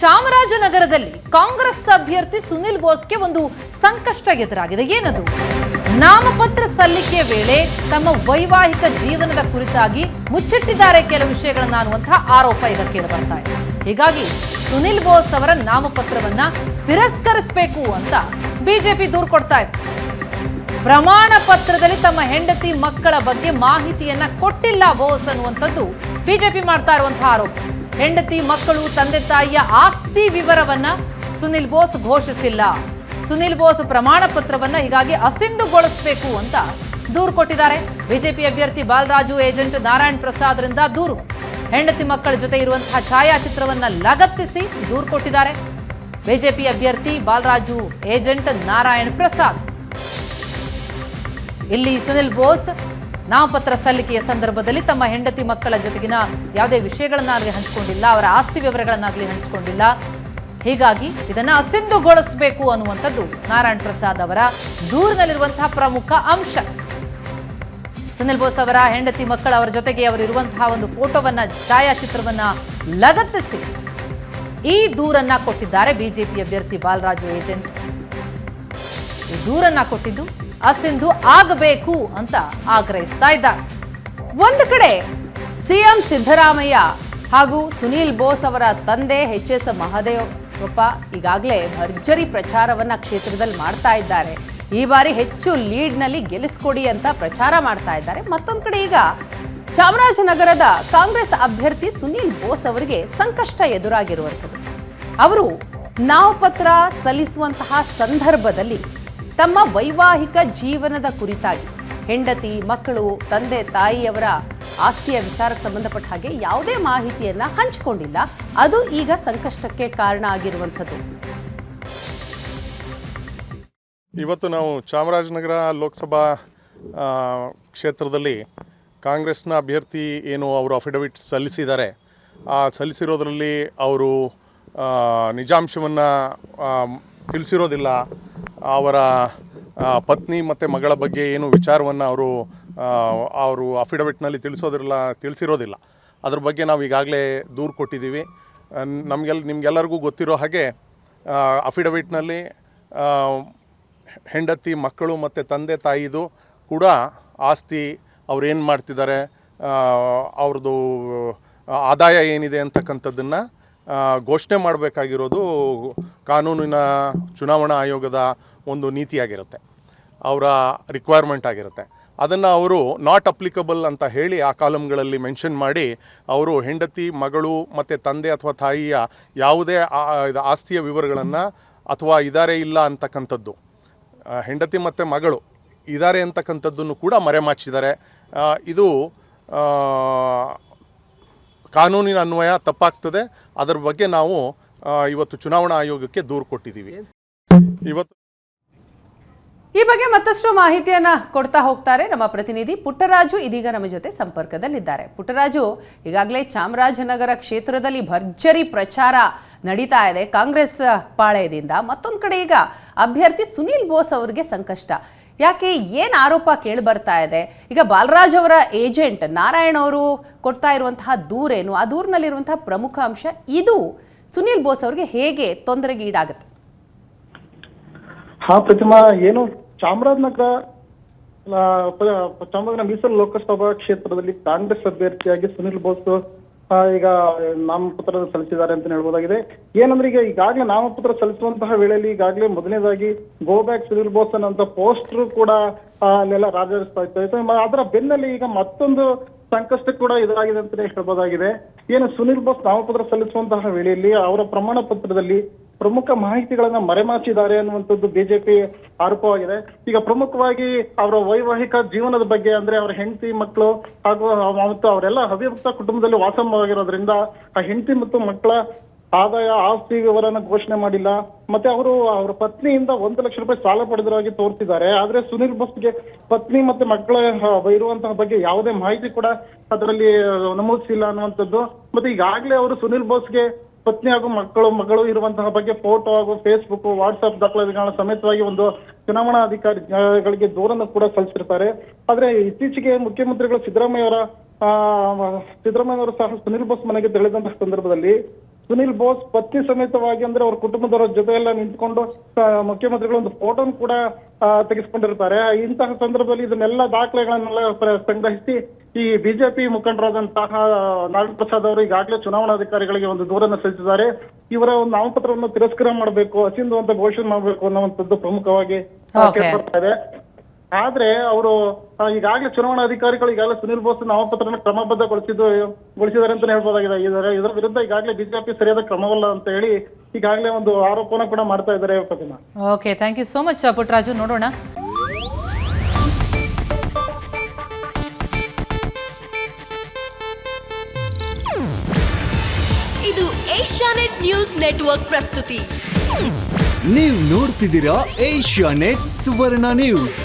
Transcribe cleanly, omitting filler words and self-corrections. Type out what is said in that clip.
ಚಾಮರಾಜನಗರದಲ್ಲಿ ಕಾಂಗ್ರೆಸ್ ಅಭ್ಯರ್ಥಿ ಸುನಿಲ್ ಬೋಸ್ಗೆ ಒಂದು ಸಂಕಷ್ಟ ಎದುರಾಗಿದೆ. ಏನದು? ನಾಮಪತ್ರ ಸಲ್ಲಿಕೆ ವೇಳೆ ತಮ್ಮ ವೈವಾಹಿಕ ಜೀವನದ ಕುರಿತಾಗಿ ಮುಚ್ಚಿಟ್ಟಿದ್ದಾರೆ ಕೆಲವು ವಿಷಯಗಳನ್ನ ಅನ್ನುವಂತಹ ಆರೋಪ ಈಗ ಕೇಳಿ ಬರ್ತಾ ಇದೆ. ಹೀಗಾಗಿ ಸುನಿಲ್ ಬೋಸ್ ಅವರ ನಾಮಪತ್ರವನ್ನ ತಿರಸ್ಕರಿಸಬೇಕು ಅಂತ ಬಿಜೆಪಿ ದೂರು ಕೊಡ್ತಾ ಇದೆ. ಪ್ರಮಾಣ ಪತ್ರದಲ್ಲಿ ತಮ್ಮ ಹೆಂಡತಿ ಮಕ್ಕಳ ಬಗ್ಗೆ ಮಾಹಿತಿಯನ್ನ ಕೊಟ್ಟಿಲ್ಲ ಬೋಸ್ ಅನ್ನುವಂಥದ್ದು ಬಿಜೆಪಿ ಮಾಡ್ತಾ ಇರುವಂತಹ ಆರೋಪ. ಹೆಂಡತಿ ಮಕ್ಕಳು ತಂದೆ ತಾಯಿಯ ಆಸ್ತಿ ವಿವರವನ್ನ ಸುನಿಲ್ ಬೋಸ್ ಘೋಷಿಸಿಲ್ಲ. ಸುನಿಲ್ ಬೋಸ್ ಪ್ರಮಾಣ ಪತ್ರವನ್ನ ಹೀಗಾಗಿ ಅಸಿಂಧುಗೊಳಿಸಬೇಕು ಅಂತ ದೂರು ಕೊಟ್ಟಿದ್ದಾರೆ. ಬಿಜೆಪಿ ಅಭ್ಯರ್ಥಿ ಬಾಲರಾಜು ಏಜೆಂಟ್ ನಾರಾಯಣ್ ಪ್ರಸಾದ್ ರಿಂದ ದೂರು. ಹೆಂಡತಿ ಮಕ್ಕಳ ಜೊತೆ ಇರುವಂತಹ ಛಾಯಾಚಿತ್ರವನ್ನ ಲಗತ್ತಿಸಿ ದೂರು ಕೊಟ್ಟಿದ್ದಾರೆ ಬಿಜೆಪಿ ಅಭ್ಯರ್ಥಿ ಬಾಲರಾಜು ಏಜೆಂಟ್ ನಾರಾಯಣ್ ಪ್ರಸಾದ್. ಇಲ್ಲಿ ಸುನಿಲ್ ಬೋಸ್ ನಾಮಪತ್ರ ಸಲ್ಲಿಕೆಯ ಸಂದರ್ಭದಲ್ಲಿ ತಮ್ಮ ಹೆಂಡತಿ ಮಕ್ಕಳ ಜೊತೆಗಿನ ಯಾವುದೇ ವಿಷಯಗಳನ್ನಾಗಲಿ ಹಂಚಿಕೊಂಡಿಲ್ಲ, ಅವರ ಆಸ್ತಿ ವಿವರಗಳನ್ನಾಗಲಿ ಹಂಚಿಕೊಂಡಿಲ್ಲ. ಹೀಗಾಗಿ ಇದನ್ನ ಅಸಿಂಧುಗೊಳಿಸಬೇಕು ಅನ್ನುವಂಥದ್ದು ನಾರಾಯಣ್ ಪ್ರಸಾದ್ ಅವರ ದೂರಿನಲ್ಲಿರುವಂತಹ ಪ್ರಮುಖ ಅಂಶ. ಸುನಿಲ್ ಬೋಸ್ ಅವರ ಹೆಂಡತಿ ಮಕ್ಕಳ ಅವರ ಜೊತೆಗೆ ಅವರು ಇರುವಂತಹ ಒಂದು ಫೋಟೋವನ್ನ ಛಾಯಾಚಿತ್ರವನ್ನ ಲಗತ್ತಿಸಿ ಈ ದೂರನ್ನ ಕೊಟ್ಟಿದ್ದಾರೆ ಬಿಜೆಪಿ ಅಭ್ಯರ್ಥಿ ಬಾಲರಾಜು ಏಜೆಂಟ್. ಈ ದೂರನ್ನ ಕೊಟ್ಟಿದ್ದು ಅಸಿಂಧು ಆಗಬೇಕು ಅಂತ ಆಗ್ರಹಿಸ್ತಾ ಇದ್ದಾರೆ. ಒಂದು ಕಡೆ ಸಿಎಂ ಸಿದ್ದರಾಮಯ್ಯ ಹಾಗೂ ಸುನೀಲ್ ಬೋಸ್ ಅವರ ತಂದೆ ಎಚ್.ಎಸ್. ಮಹದೇವಪ್ಪ ಈಗಾಗಲೇ ಭರ್ಜರಿ ಪ್ರಚಾರವನ್ನ ಕ್ಷೇತ್ರದಲ್ಲಿ ಮಾಡ್ತಾ ಇದ್ದಾರೆ. ಈ ಬಾರಿ ಹೆಚ್ಚು ಲೀಡ್ನಲ್ಲಿ ಗೆಲ್ಲಿಸ್ಕೊಡಿ ಅಂತ ಪ್ರಚಾರ ಮಾಡ್ತಾ ಇದ್ದಾರೆ. ಮತ್ತೊಂದು ಕಡೆ ಈಗ ಚಾಮರಾಜನಗರದ ಕಾಂಗ್ರೆಸ್ ಅಭ್ಯರ್ಥಿ ಸುನೀಲ್ ಬೋಸ್ ಅವರಿಗೆ ಸಂಕಷ್ಟ ಎದುರಾಗಿರುವಂಥದ್ದು. ಅವರು ನಾಮಪತ್ರ ಸಲ್ಲಿಸುವಂತಹ ಸಂದರ್ಭದಲ್ಲಿ ತಮ್ಮ ವೈವಾಹಿಕ ಜೀವನದ ಕುರಿತಾಗಿ ಹೆಂಡತಿ ಮಕ್ಕಳು ತಂದೆ ತಾಯಿಯವರ ಆಸ್ತಿಯ ವಿಚಾರಕ್ಕೆ ಸಂಬಂಧಪಟ್ಟ ಹಾಗೆ ಯಾವುದೇ ಮಾಹಿತಿಯನ್ನ ಹಂಚಿಕೊಂಡಿಲ್ಲ. ಅದು ಈಗ ಸಂಕಷ್ಟಕ್ಕೆ ಕಾರಣ ಆಗಿರುವಂಥದ್ದು. ಇವತ್ತು ನಾವು ಚಾಮರಾಜನಗರ ಲೋಕಸಭಾ ಕ್ಷೇತ್ರದಲ್ಲಿ ಕಾಂಗ್ರೆಸ್ನ ಅಭ್ಯರ್ಥಿ ಏನು ಅವರು ಅಫಿಡವಿಟ್ ಸಲ್ಲಿಸಿದ್ದಾರೆ, ಸಲ್ಲಿಸಿರೋದ್ರಲ್ಲಿ ಅವರು ನಿಜಾಂಶವನ್ನು ತಿಳಿಸಿರೋದಿಲ್ಲ. ಅವರ ಪತ್ನಿ ಮತ್ತು ಮಗಳ ಬಗ್ಗೆ ಏನು ವಿಚಾರವನ್ನು ಅವರು ಅಫಿಡವಿಟ್ನಲ್ಲಿ ತಿಳಿಸಿರೋದಿಲ್ಲ. ಅದ್ರ ಬಗ್ಗೆ ನಾವು ಈಗಾಗಲೇ ದೂರು ಕೊಟ್ಟಿದ್ದೀವಿ. ನಿಮಗೆಲ್ಲರಿಗೂ ಗೊತ್ತಿರೋ ಹಾಗೆ ಅಫಿಡವಿಟ್ನಲ್ಲಿ ಹೆಂಡತಿ ಮಕ್ಕಳು ಮತ್ತು ತಂದೆ ತಾಯಿದು ಕೂಡ ಆಸ್ತಿ, ಅವ್ರೇನು ಮಾಡ್ತಿದ್ದಾರೆ, ಅವ್ರದ್ದು ಆದಾಯ ಏನಿದೆ ಅಂತಕ್ಕಂಥದ್ದನ್ನು ಘೋಷಣೆ ಮಾಡಬೇಕಾಗಿರೋದು ಕಾನೂನಿನ ಚುನಾವಣಾ ಆಯೋಗದ ಒಂದು ನೀತಿಯಾಗಿರುತ್ತೆ, ಅವರ ರಿಕ್ವೈರ್ಮೆಂಟ್ ಆಗಿರುತ್ತೆ. ಅದನ್ನು ಅವರು ನಾಟ್ ಅಪ್ಲಿಕಬಲ್ ಅಂತ ಹೇಳಿ ಆ ಕಾಲಮ್ಗಳಲ್ಲಿ ಮೆನ್ಷನ್ ಮಾಡಿ ಅವರು ಹೆಂಡತಿ ಮಗಳು ಮತ್ತು ತಂದೆ ಅಥವಾ ತಾಯಿಯ ಯಾವುದೇ ಆಸ್ತಿಯ ವಿವರಗಳನ್ನು ಅಥವಾ ಇದ್ದಾರೆ ಇಲ್ಲ ಅಂತಕ್ಕಂಥದ್ದು, ಹೆಂಡತಿ ಮತ್ತು ಮಗಳು ಇದ್ದಾರೆ ಅಂತಕ್ಕಂಥದ್ದನ್ನು ಕೂಡ ಮರೆಮಾಚಿದ್ದಾರೆ. ಇದು ಕಾನೂನಿನ ಅನ್ವಯ ತಪ್ಪಾಗ್ತದೆ. ಅದರ ಬಗ್ಗೆ ನಾವು ಇವತ್ತು ಚುನಾವಣಾ ಆಯೋಗಕ್ಕೆ ದೂರು ಕೊಟ್ಟಿದ್ದೀವಿ. ಈ ಬಗ್ಗೆ ಮತ್ತಷ್ಟು ಮಾಹಿತಿಯನ್ನ ಕೊಡ್ತಾ ಹೋಗ್ತಾರೆ ನಮ್ಮ ಪ್ರತಿನಿಧಿ ಪುಟ್ಟರಾಜು. ಇದೀಗ ನಮ್ಮ ಜೊತೆ ಸಂಪರ್ಕದಲ್ಲಿದ್ದಾರೆ. ಪುಟ್ಟರಾಜು, ಈಗಾಗಲೇ ಚಾಮರಾಜನಗರ ಕ್ಷೇತ್ರದಲ್ಲಿ ಭರ್ಜರಿ ಪ್ರಚಾರ ನಡೀತಾ ಇದೆ ಕಾಂಗ್ರೆಸ್ ಪಾಳೆಯದಿಂದ. ಮತ್ತೊಂದು ಕಡೆ ಈಗ ಅಭ್ಯರ್ಥಿ ಸುನೀಲ್ ಬೋಸ್ ಅವರಿಗೆ ಸಂಕಷ್ಟ. ಯಾಕೆ, ಏನು ಆರೋಪ ಕೇಳಿ ಬರ್ತಾ ಇದೆ? ಈಗ ಬಾಲರಾಜ್ ಅವರ ಏಜೆಂಟ್ ನಾರಾಯಣ್ ಅವರು ಕೊಡ್ತಾ ಇರುವಂತಹ ದೂರೇನು, ಆ ದೂರಿನಲ್ಲಿರುವಂತಹ ಪ್ರಮುಖ ಅಂಶ ಇದು ಸುನೀಲ್ ಬೋಸ್ ಅವರಿಗೆ ಹೇಗೆ ತೊಂದರೆಗೆ ಈಡಾಗುತ್ತೆ? ಪ್ರತಿಮಾ, ಏನು ಚಾಮರಾಜನಗರ ಮೀಸಲು ಲೋಕಸಭಾ ಕ್ಷೇತ್ರದಲ್ಲಿ ಕಾಂಗ್ರೆಸ್ ಅಭ್ಯರ್ಥಿಯಾಗಿ ಸುನೀಲ್ ಬೋಸ್ ಈಗ ನಾಮಪತ್ರ ಸಲ್ಲಿಸಿದ್ದಾರೆ ಅಂತ ಹೇಳ್ಬೋದಾಗಿದೆ. ಏನಂದ್ರೆ ಈಗಾಗಲೇ ನಾಮಪತ್ರ ಸಲ್ಲಿಸುವಂತಹ ವೇಳೆಯಲ್ಲಿ ಈಗಾಗಲೇ ಮೊದಲನೇದಾಗಿ ಗೋ ಬ್ಯಾಕ್ ಸುನೀಲ್ ಬೋಸ್ ಅನ್ನೋ ಪೋಸ್ಟರ್ ಕೂಡ ಅಲ್ಲೆಲ್ಲ ರಾಜರಿಸ್ತಾ ಇತ್ತು. ಅದರ ಬೆನ್ನಲ್ಲಿ ಈಗ ಮತ್ತೊಂದು ಸಂಕಷ್ಟ ಕೂಡ ಎದುರಾಗಿದೆ ಅಂತಾನೆ ಹೇಳ್ಬೋದಾಗಿದೆ. ಏನು ಸುನೀಲ್ ಬೋಸ್ ನಾಮಪತ್ರ ಸಲ್ಲಿಸುವಂತಹ ವೇಳೆಯಲ್ಲಿ ಅವರ ಪ್ರಮಾಣ ಪತ್ರದಲ್ಲಿ ಪ್ರಮುಖ ಮಾಹಿತಿಗಳನ್ನ ಮರೆಮಾಚಿದ್ದಾರೆ ಅನ್ನುವಂಥದ್ದು ಬಿಜೆಪಿ ಆರೋಪವಾಗಿದೆ. ಈಗ ಪ್ರಮುಖವಾಗಿ ಅವರ ವೈವಾಹಿಕ ಜೀವನದ ಬಗ್ಗೆ, ಅಂದ್ರೆ ಅವರ ಹೆಂಡತಿ ಮಕ್ಕಳು ಹಾಗೂ ಮತ್ತು ಅವರೆಲ್ಲ ಅವಿಭಕ್ತ ಕುಟುಂಬದಲ್ಲಿ ವಾಸವಾಗಿರೋದ್ರಿಂದ ಆ ಹೆಂಡತಿ ಮತ್ತು ಮಕ್ಕಳ ಆದಾಯ ಆಸ್ತಿ ವಿವರನ ಘೋಷಣೆ ಮಾಡಿಲ್ಲ. ಮತ್ತೆ ಅವರ ಪತ್ನಿಯಿಂದ 1 ಲಕ್ಷ ರೂಪಾಯಿ ಸಾಲ ಪಡೆದಿರೋಗಿ ತೋರಿಸಿದ್ದಾರೆ. ಆದ್ರೆ ಸುನೀಲ್ ಬೋಸ್ಗೆ ಪತ್ನಿ ಮತ್ತೆ ಮಕ್ಕಳ ಇರುವಂತಹ ಬಗ್ಗೆ ಯಾವುದೇ ಮಾಹಿತಿ ಕೂಡ ಅದರಲ್ಲಿ ನಮೂದಿಸಿಲ್ಲ ಅನ್ನುವಂಥದ್ದು. ಮತ್ತೆ ಈಗಾಗಲೇ ಅವರು ಸುನೀಲ್ ಬೋಸ್ಗೆ ಪತ್ನಿ ಹಾಗೂ ಮಗಳು ಇರುವಂತಹ ಬಗ್ಗೆ ಫೋಟೋ ಹಾಗೂ ಫೇಸ್ಬುಕ್ ವಾಟ್ಸ್ಆಪ್ ದಾಖಲಾತಿಗಳನ್ನ ಸಮೇತವಾಗಿ ಒಂದು ಚುನಾವಣಾ ಅಧಿಕಾರಿಗಳಿಗೆ ದೂರನ್ನು ಕೂಡ ಸಲ್ಲಿಸಿರ್ತಾರೆ. ಆದ್ರೆ ಇತ್ತೀಚೆಗೆ ಮುಖ್ಯಮಂತ್ರಿಗಳು ಸಿದ್ದರಾಮಯ್ಯ ಅವರು ಸಹ ಸುನೀಲ್ ಬೋಸ್ ಮನೆಗೆ ತೆರಳಿದಂತಹ ಸಂದರ್ಭದಲ್ಲಿ ಸುನಿಲ್ ಬೋಸ್ ಪತ್ನಿ ಸಮೇತವಾಗಿ ಅಂದ್ರೆ ಅವ್ರ ಕುಟುಂಬದವರ ಜೊತೆ ಎಲ್ಲ ನಿಂತ್ಕೊಂಡು ಮುಖ್ಯಮಂತ್ರಿಗಳು ಒಂದು ಫೋಟೋನ್ ಕೂಡ ತೆಗೆಸ್ಕೊಂಡಿರ್ತಾರೆ. ಇಂತಹ ಸಂದರ್ಭದಲ್ಲಿ ಇದನ್ನೆಲ್ಲ ದಾಖಲೆಗಳನ್ನೆಲ್ಲ ಸಂಗ್ರಹಿಸಿ ಈ ಬಿಜೆಪಿ ಮುಖಂಡರಾದಂತಹ ನಾರಾಯಣ ಪ್ರಸಾದ್ ಅವರು ಈಗಾಗಲೇ ಚುನಾವಣಾಧಿಕಾರಿಗಳಿಗೆ ಒಂದು ದೂರನ್ನು ಸಲ್ಲಿಸಿದ್ದಾರೆ. ಇವರ ಒಂದು ನಾಮಪತ್ರವನ್ನು ತಿರಸ್ಕಾರ ಮಾಡಬೇಕು, ಅಸಿಂಧು ಅಂತ ಘೋಷಣೆ ಮಾಡಬೇಕು ಅನ್ನುವಂಥದ್ದು ಪ್ರಮುಖವಾಗಿ ಕೇಳ್ಕೊಳ್ತಾ ಇದೆ. ಆದ್ರೆ ಅವರು ಈಗಾಗಲೇ ಚುನಾವಣಾಧಿಕಾರಿಗಳು ಈಗಾಗಲೇ ಸುನಿಲ್ ಬೋಸ್ ನಾಮಪತ್ರನ ಕ್ರಮಬದ್ಧಗೊಳಿಸಿದ್ದಾರೆ ಅಂತ ಹೇಳ್ಬೋದಾಗಿದೆ. ಇದರ ವಿರುದ್ಧ ಈಗಾಗಲೇ ಬಿಜೆಪಿ ಸರಿಯಾದ ಕ್ರಮವಲ್ಲ ಅಂತ ಹೇಳಿ ಈಗಾಗಲೇ ಒಂದು ಆರೋಪನ ಕೂಡ ಮಾಡ್ತಾ ಇದ್ದಾರೆ. Okay, thank you so much Puttaraju. ನೋಡೋಣ. ಇದು ಏಷ್ಯಾನೆಟ್ ನ್ಯೂಸ್ ನೆಟ್ವರ್ಕ್ ಪ್ರಸ್ತುತಿ. ನೀವು ನೋಡ್ತಿದ್ದೀರಾ ಏಷ್ಯಾನೆಟ್ ಸುವರ್ಣ ನ್ಯೂಸ್.